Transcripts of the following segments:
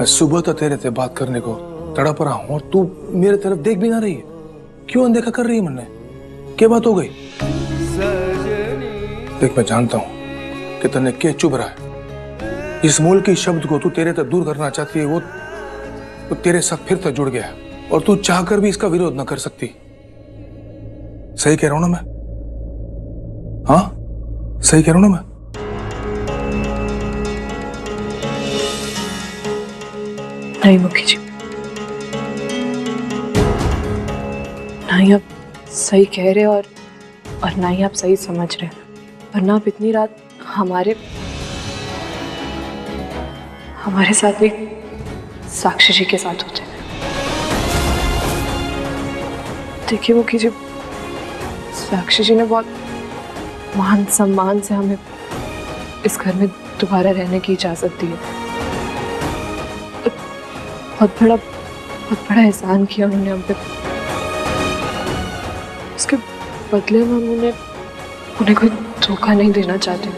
मैं सुबह तो तेरे से बात करने को तड़प रहा हूँ और तू मेरे तरफ देख भी ना रही है। क्यों अनदेखा कर रही है मन ने? क्या बात हो गई? देख, मैं जानता हूँ कि तन्ने क्या चुभ रहा है। इस मूल की शब्द को तू तेरे तक दूर करना चाहती है, वो तो तेरे साथ फिर तक जुड़ गया है और तू चाहकर भी इसका विरोध न कर सकती। सही कह रहा हूं ना मैं? हाँ, सही कह रहा हूं ना मैं? नहीं मुखी जी, ना ही आप सही कह रहे और ना ही आप सही समझ रहे हैं। वरना आप इतनी रात हमारे हमारे साथ भी साक्षी जी के साथ होते। देखिए मुखी जी, साक्षी जी ने बहुत मान सम्मान से हमें इस घर में दोबारा रहने की इजाजत दी है। बहुत बड़ा एहसान किया उन्होंने हम पे। उसके बदले में हम उन्हें कोई धोखा नहीं देना चाहते।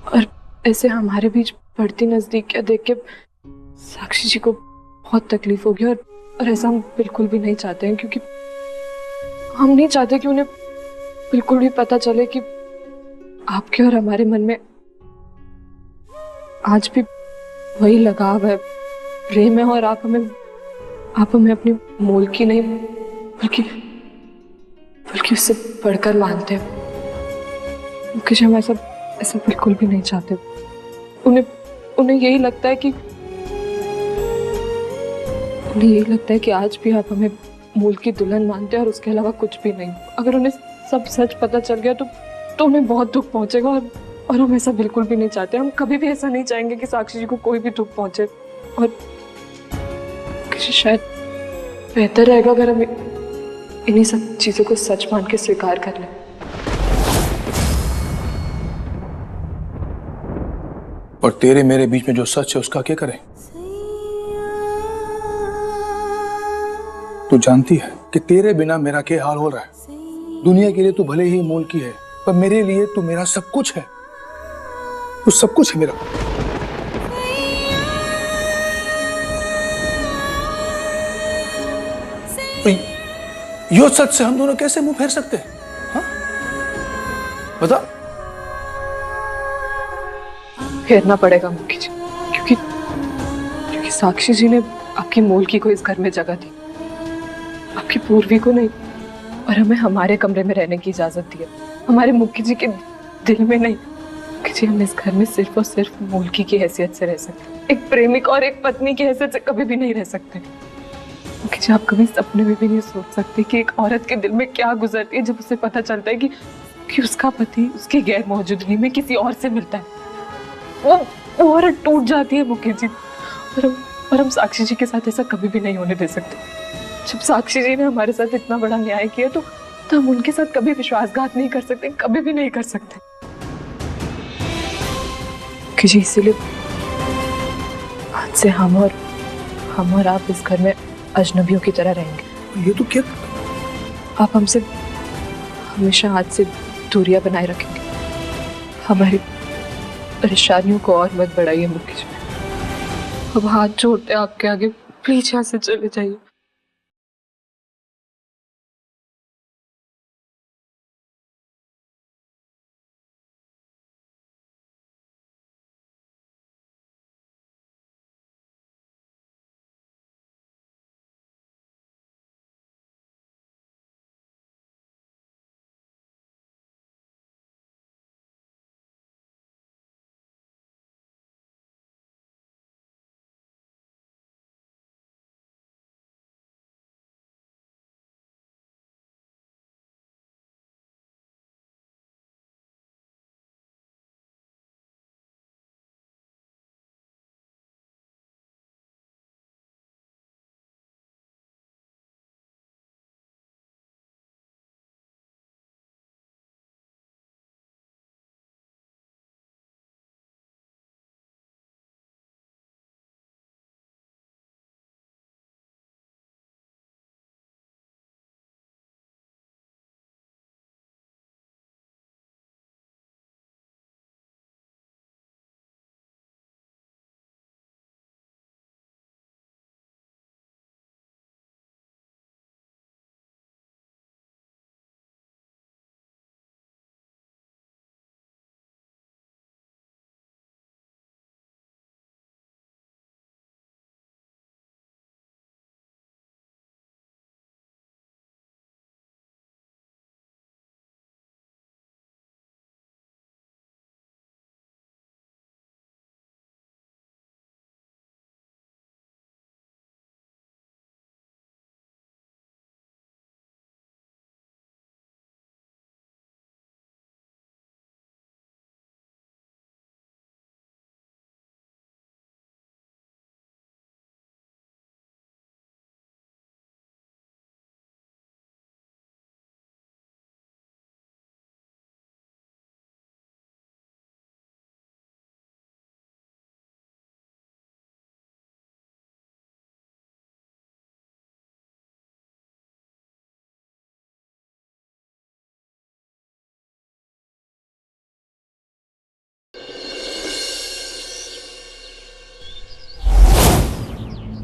और ऐसे हमारे बीच बढ़ती नजदीकियां देख के साक्षी जी को बहुत तकलीफ होगी और ऐसा हम बिल्कुल भी नहीं चाहते हैं, क्योंकि हम नहीं चाहते कि उन्हें बिल्कुल भी पता चले कि आपके और हमारे मन में आज भी वही लगाव है, प्रेम है, और आप हमें अपनी मोल की नहीं बल्कि बल्कि उससे बढ़कर मानते हैं। क्योंकि हम ऐसा ऐसा बिल्कुल भी नहीं चाहते। उन्हें उन्हें यही लगता है कि उन्हें यही लगता है कि आज भी आप हमें मूल की दुल्हन मानते हैं और उसके अलावा कुछ भी नहीं। अगर उन्हें सब सच पता चल गया तो उन्हें बहुत दुख पहुंचेगा और हम ऐसा बिल्कुल भी नहीं चाहते। हम कभी भी ऐसा नहीं चाहेंगे कि साक्षी जी को कोई भी दुख पहुंचे। और शायद बेहतर रहेगा अगर हम इन्हीं सब चीजों को सच मान के स्वीकार कर लें। और तेरे मेरे बीच में जो सच है उसका क्या करें? तू जानती है कि तेरे बिना मेरा क्या हाल हो रहा है। दुनिया के लिए तू भले ही मोल की है, पर मेरे लिए तू मेरा सब कुछ है। तू सब कुछ है मेरा। तो यो सच से हम दोनों कैसे मुंह फेर सकते हैं? हाँ, बता। फेरना पड़ेगा मुखी जी, क्योंकि साक्षी जी ने आपकी मोलकी को इस घर में जगह दी, आपकी पूर्वी को नहीं। और हमें हमारे कमरे में रहने की इजाजत दी है, हमारे मुखी जी के दिल में नहीं। मुखी जी, हम इस घर में सिर्फ और सिर्फ मोलकी की हैसियत से रह सकते, एक प्रेमिक और एक पत्नी की हैसियत से कभी भी नहीं रह सकते। मुखी जी, आप कभी सपने में भी नहीं सोच सकते कि एक औरत के दिल में क्या गुजरती है जब उसे पता चलता है कि उसका पति उसकी गैर मौजूदगी में किसी और से मिलता है। वो औरत टूट जाती है मुखी जी। और हम साक्षी जी के साथ ऐसा कभी भी नहीं होने दे सकते। जब साक्षी जी ने हमारे साथ इतना बड़ा न्याय किया तो हम उनके साथ कभी विश्वासघात नहीं कर सकते, कभी भी नहीं कर सकते। मुखी जी, इसीलिए आज से हम और आप इस घर में अजनबियों की तरह रहेंगे। ये तो क्या? आप हमसे हमेशा आज से दूरियां बनाए रखेंगे। हमारी परेशानियों को और मत बढ़ाइए मुखी जी। अब हाथ जोड़ते हैं आपके आगे, प्लीज यहाँ से चले जाइए।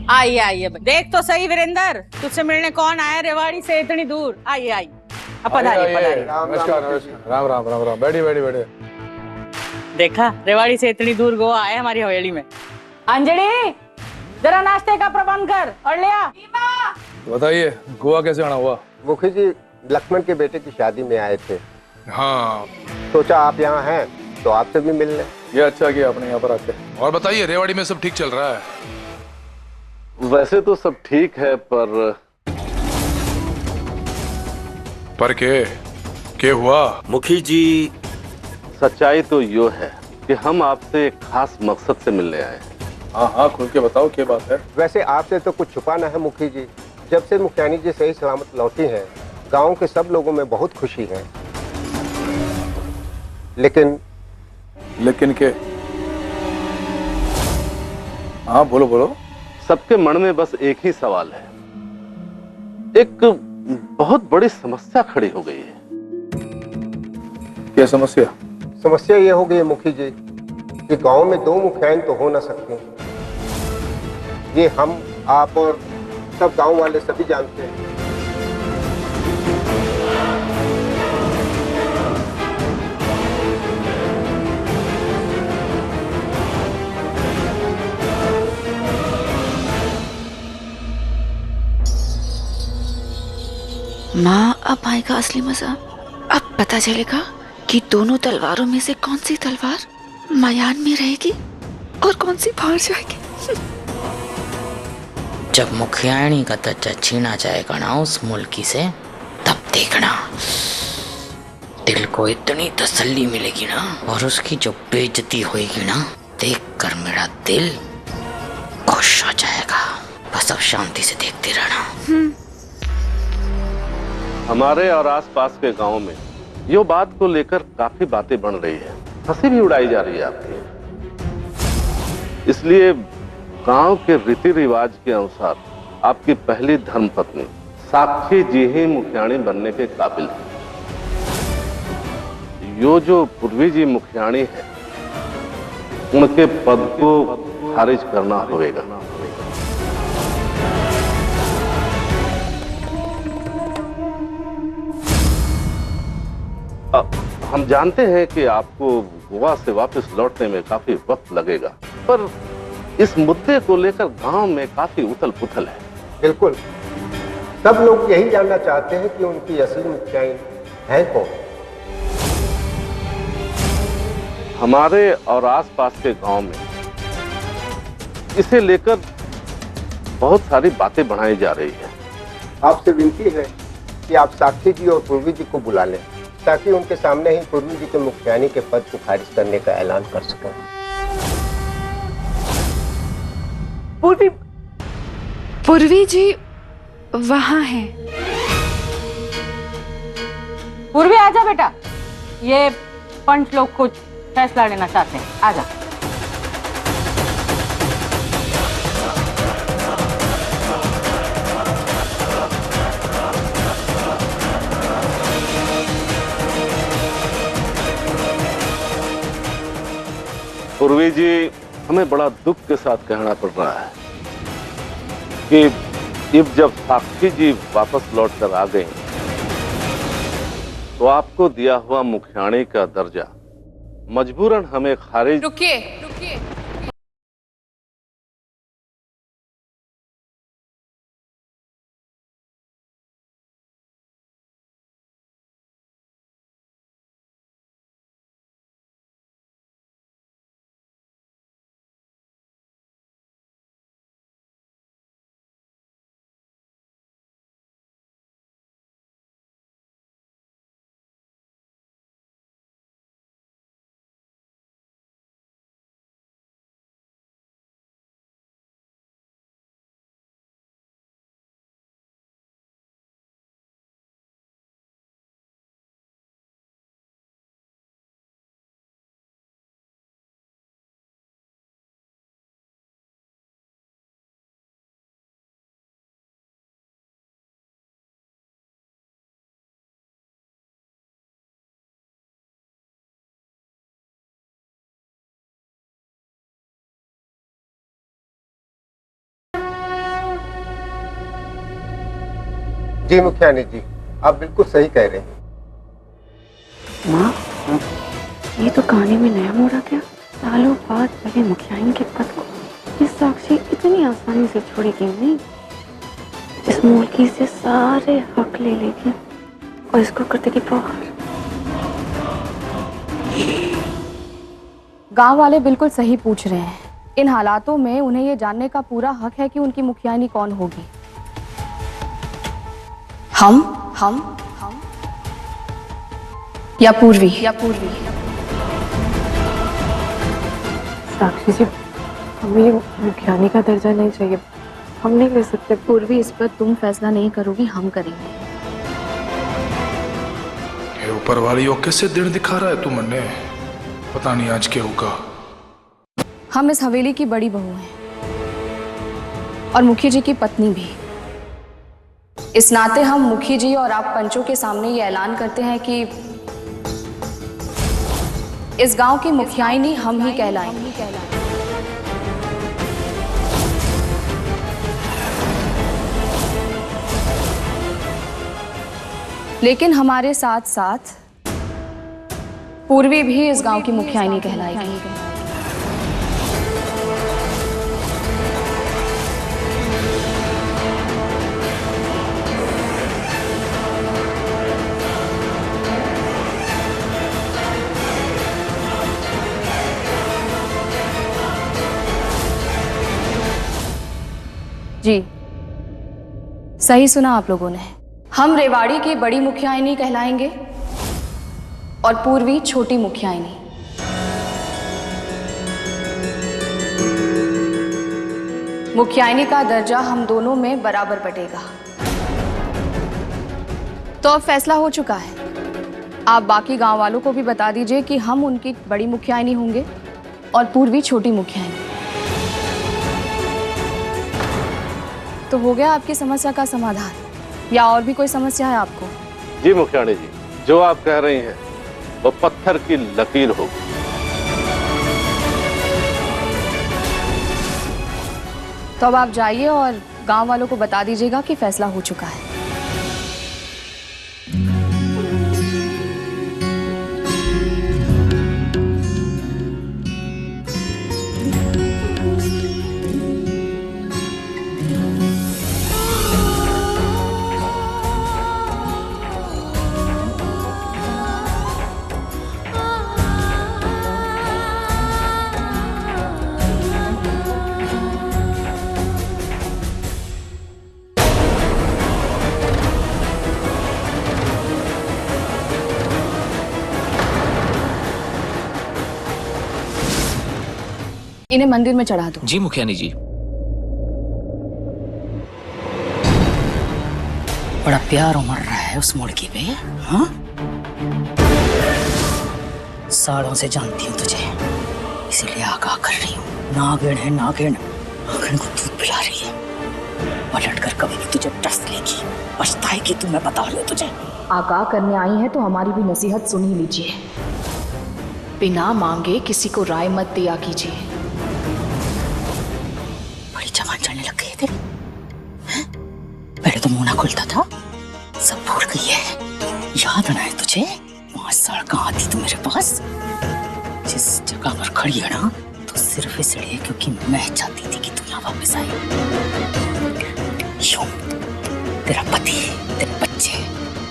आइए आइए, देख तो सही वीरेंद्र, तुझसे मिलने कौन आया रेवाड़ी से इतनी दूर। आइए आइए, अब पधारिए पधारिए। नमस्कार नमस्कार, राम राम राम राम, बैठिए बैठिए बैठिए। देखा, रेवाड़ी से इतनी दूर गोवा आए हमारी हवेली में। अंजलि, जरा नाश्ते का प्रबंध कर और ले आ। बताइए, गोवा कैसे आना हुआ? मुखी जी लक्ष्मण के बेटे की शादी में आए थे, हाँ, सोचा आप यहाँ हैं तो आपसे भी मिल लें। ये अच्छा किया आपने यहाँ पर आके। और बताइए, रेवाड़ी में सब ठीक चल रहा है? वैसे तो सब ठीक है, पर के हुआ? मुखी जी, सच्चाई तो यो है कि हम आपसे एक खास मकसद से मिलने आए हैं। हाँ हाँ, खुल के बताओ क्या बात है। वैसे आपसे तो कुछ छुपाना है मुखी जी। जब से मुखियानी जी सही सलामत लौटी हैं, गांव के सब लोगों में बहुत खुशी है। लेकिन के? हाँ बोलो बोलो। सबके मन में बस एक ही सवाल है। एक बहुत बड़ी समस्या खड़ी हो गई है। क्या समस्या? समस्या ये हो गई है मुखी जी कि गांव में दो मुखियान तो हो ना सकते। ये हम, आप और सब गांव वाले सभी जानते हैं। माँ, अब आएगा असली मजा। अब पता चलेगा कि दोनों तलवारों में से कौन सी तलवार मयान में रहेगी और कौन सी बाहर जाएगी। जब मुखियाणी का दर्जा छीना जाएगा ना उस मुल्की से, तब देखना दिल को इतनी तसल्ली मिलेगी ना, और उसकी जो बेइज्जती होगी ना, देखकर मेरा दिल खुश हो जाएगा। बस अब शांति से देखते रहना। हमारे और आसपास के गांव में यो बात को लेकर काफी बातें बन रही है, हंसी भी उड़ाई जा रही है आपकी। इसलिए गांव के रीति रिवाज के अनुसार आपकी पहली धर्मपत्नी साक्षी जी ही मुखियाणी बनने के काबिल है। यो जो पूर्वी जी मुखियाणी है, उनके पद को खारिज करना होगा। हम जानते हैं कि आपको गोवा से वापस लौटने में काफी वक्त लगेगा, पर इस मुद्दे को लेकर गांव में काफी उथल पुथल है। बिल्कुल, सब लोग यही जानना चाहते हैं कि उनकी असली मुखियान है कौन। हमारे और आसपास के गांव में इसे लेकर बहुत सारी बातें बनाई जा रही है। आपसे विनती है कि आप साक्षी जी और पूर्वी जी को बुला लें, ताकि उनके सामने ही पूर्वी जी के मुखियानी के पद को खारिज करने का ऐलान कर सकें। पूर्वी जी वहां है। पूर्वी आजा बेटा, ये पंच लोग कुछ फैसला लेना चाहते हैं। आजा। पूर्वी जी, हमें बड़ा दुख के साथ कहना पड़ रहा है कि जब साक्षी जी वापस लौटकर आ गई, तो आपको दिया हुआ मुखियाणी का दर्जा मजबूरन हमें खारिज। रुकिए। जी मुखियानी जी, आप बिल्कुल सही कह रहे हैं। माँ, ये तो कहानी में नया मोड़ आ गया। सालों बाद पहले मुखियाइन के पद को ये साक्षी इतनी आसानी से छोड़ेगी नहीं। इस मुल्की से सारे हक ले लेगी और इसको कर देगी बाहर। गांव वाले बिल्कुल सही पूछ रहे हैं। इन हालातों में उन्हें ये जानने का पूरा हक है कि उनकी मुखियानी कौन होगी। हम या पूर्वी। साक्षी जी, हमें ये मुखियानी का दर्जा नहीं चाहिए, हम नहीं ले सकते। पूर्वी, इस पर तुम फैसला नहीं करोगी, हम करेंगे। ये ऊपर वाली वो कैसे दिन दिखा रहा है तू मन्ने, पता नहीं आज क्या होगा। हम इस हवेली की बड़ी बहू हैं और मुखी जी की पत्नी भी। इस नाते हम मुखी जी और आप पंचों के सामने ये ऐलान करते हैं कि इस गांव की मुखियाइनी हम ही कहलाएंगे। लेकिन हमारे साथ साथ पूर्वी भी इस गांव की मुखियाइनी कहलाएगी। जी, सही सुना आप लोगों ने। हम रेवाड़ी की बड़ी मुखियाइनी कहलाएंगे और पूर्वी छोटी मुखियाइनी। मुखियाइनी का दर्जा हम दोनों में बराबर बटेगा। तो अब फैसला हो चुका है। आप बाकी गांव वालों को भी बता दीजिए कि हम उनकी बड़ी मुखियाइनी होंगे और पूर्वी छोटी मुखियाइनी। तो हो गया आपकी समस्या का समाधान, या और भी कोई समस्या है आपको? जी मुखियानी जी, जो आप कह रही हैं वो पत्थर की लकीर होगी। तो अब आप जाइए और गांव वालों को बता दीजिएगा कि फैसला हो चुका है। इन्हें मंदिर में चढ़ा दो। जी मुखियानी जी। बड़ा प्यार उमड़ रहा है उस मुर्गी पे। हाँ, सालों से जानती हूँ तुझे, इसीलिए आगाह कर रही हूँ। नागिन है नागिन, नागिन को दूध पिला रही है। पलट कर कभी भी तुझे टस लेगी, पछताएगी तू, मैं बता रही हूँ तुझे। आगाह करने आई हैं तो हमारी भी नसीहत सुन ही लीजिए। बिना मांगे किसी को राय मत दिया कीजिए। बड़ी जवान चढ़ने लग गई तेरी। पहले तो मुंह ना खुलता था, सब भूल गई है। याद ना है तुझे 5 साल कहाँ थी तू मेरे पास? जिस जगह पर खड़ी है ना, तो सिर्फ इसलिए क्योंकि मैं चाहती थी कि तू यहाँ वापस आए। यूं तेरा पति, तेरे बच्चे,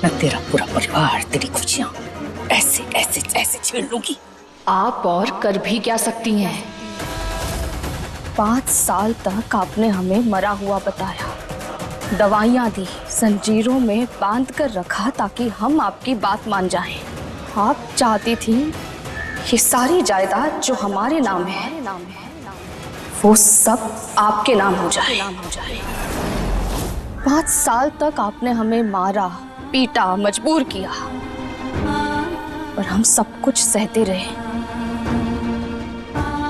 मैं तेरा पूरा परिवार, तेरी खुशियां ऐसे ऐसे ऐसे छीन लूंगी। आप और कर भी क्या सकती हैं? 5 साल तक आपने हमें मरा हुआ बताया, दवाइयाँ दी, जंजीरों में बांध कर रखा ताकि हम आपकी बात मान जाएं। आप चाहती थी ये सारी जायदाद जो हमारे नाम है वो सब आपके नाम हो जाए। 5 साल तक आपने हमें मारा, पीटा, मजबूर किया और हम सब कुछ सहते रहे।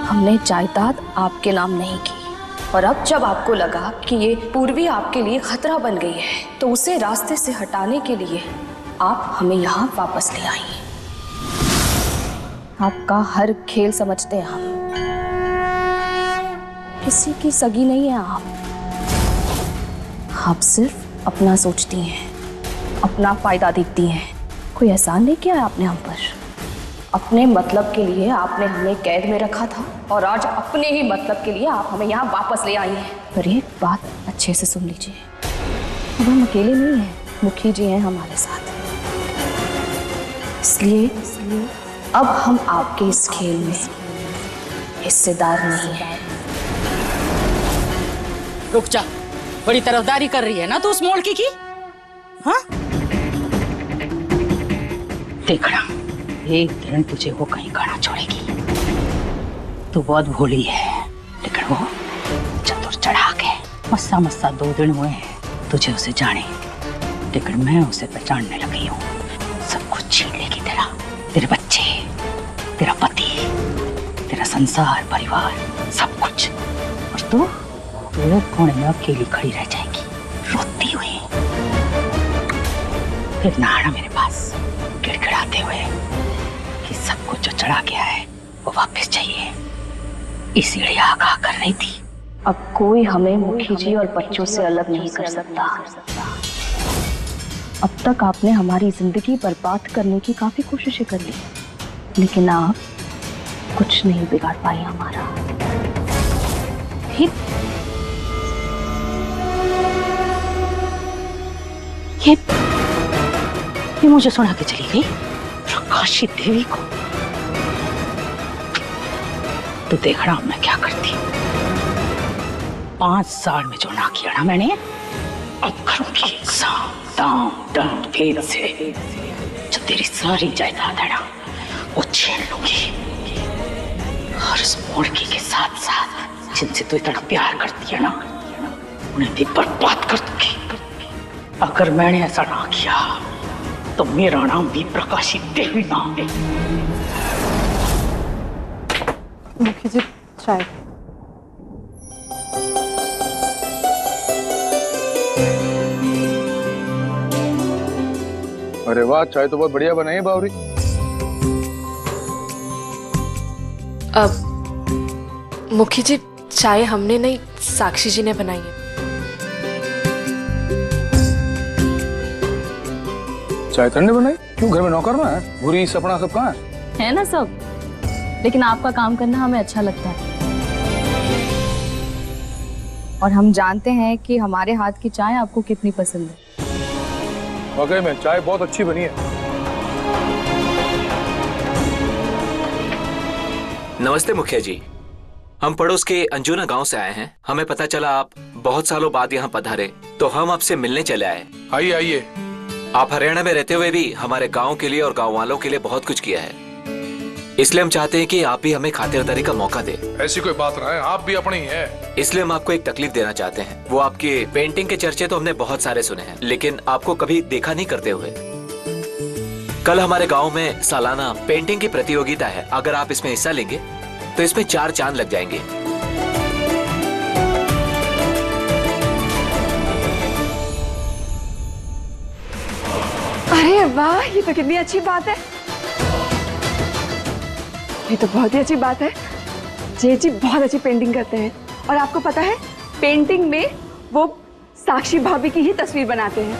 हमने जायदाद आपके नाम नहीं की और अब जब आपको लगा कि ये पूर्वी आपके लिए खतरा बन गई है तो उसे रास्ते से हटाने के लिए आप हमें यहाँ वापस ले आई। आपका हर खेल समझते हैं हम, किसी की सगी नहीं है आप सिर्फ अपना सोचती हैं। अपना फायदा देखती हैं। कोई एहसान नहीं किया है आपने हम पर। अपने मतलब के लिए आपने हमें कैद में रखा था और आज अपने ही मतलब के लिए आप हमें यहाँ वापस ले आई हैं। पर एक बात अच्छे से सुन लीजिए, अब हम अकेले नहीं हैं, मुखी जी हैं हमारे साथ। इसलिए अब हम आपके इस खेल में हिस्सेदार नहीं हैं। रुक जा, बड़ी तरफदारी कर रही है ना तू उस मोड़ की? हाँ, देखना एक दिन तुझे वो कहीं गाना छोड़ेगी। तू बहुत भोली है, लेकिन वो चतुर चढ़ाक है। मस्सा मस्सा 2 दिन हुए हैं तुझे उसे जाने, लेकिन मैं उसे पहचानने लगी हूँ। सब कुछ छीन लेगी तेरे बच्चे, तेरा पति, तेरा संसार, परिवार, सब कुछ। और तू एक कोने में अकेली खड़ी रह जाएगी रोती हुई। फिर नहाना मेरे पास गिड़गिड़ाते हुए कि सब कुछ जो चढ़ा गया है वो वापस चाहिए। इसीलिए आगाह कर रही थी। अब कोई हमें मुखी जी और बच्चों से अलग नहीं कर सकता। अब तक आपने हमारी जिंदगी बर्बाद करने की काफी कोशिशें कर ली, लेकिन आप कुछ नहीं बिगाड़ पाई हमारा। ये मुझे सुना के चली गई प्रकाशी देवी को। तो देख रहा मैं क्या करती। 5 साल में जो ना किया ना मैंने, अब करूंगी साम दाम दंड भेद से। जो तेरी सारी जायदाद है ना वो छीन लूंगी, और उस मोड़की के साथ साथ जिनसे तू इतना प्यार करती है ना उन्हें भी बर्बाद कर दूंगी। अगर मैंने ऐसा ना किया तो मेरा नाम भी प्रकाशी देवी नाम है। मुखी जी चाय। अरे वाह, चाय तो बहुत बढ़िया बनाई है बावरी। अब मुखी जी चाय हमने नहीं, साक्षी जी ने बनाई है। चाय तन्ने बनाई? क्यों, घर में नौकर ना है? भूरी सपना सब कहाँ है ना सब, लेकिन आपका काम करना हमें अच्छा लगता है और हम जानते हैं कि हमारे हाथ की चाय आपको कितनी पसंद है। वाकई में चाय बहुत अच्छी बनी है। नमस्ते मुखिया जी, हम पड़ोस के अंजुना गांव से आए हैं। हमें पता चला आप बहुत सालों बाद यहाँ पधारे, तो हम आपसे मिलने चले आए। आइए आइए। आप हरियाणा में रहते हुए भी हमारे गांव के लिए और गांव वालों के लिए बहुत कुछ किया है, इसलिए हम चाहते हैं कि आप भी हमें खातिरदारी का मौका दें। ऐसी कोई बात ना है, आप भी अपनी है। इसलिए हम आपको एक तकलीफ देना चाहते हैं। वो आपके पेंटिंग के चर्चे तो हमने बहुत सारे सुने हैं, लेकिन आपको कभी देखा नहीं करते हुए। कल हमारे गांव में सालाना पेंटिंग की प्रतियोगिता है। अगर आप इसमें हिस्सा लेंगे तो इसमें 4 चांद लग जाएंगे। अरे वाह, ये तो कितनी अच्छी बात है। ये तो बहुत ही अच्छी बात है। जेठ जी बहुत अच्छी पेंटिंग करते हैं, और आपको पता है पेंटिंग में वो साक्षी भाभी की ही तस्वीर बनाते हैं।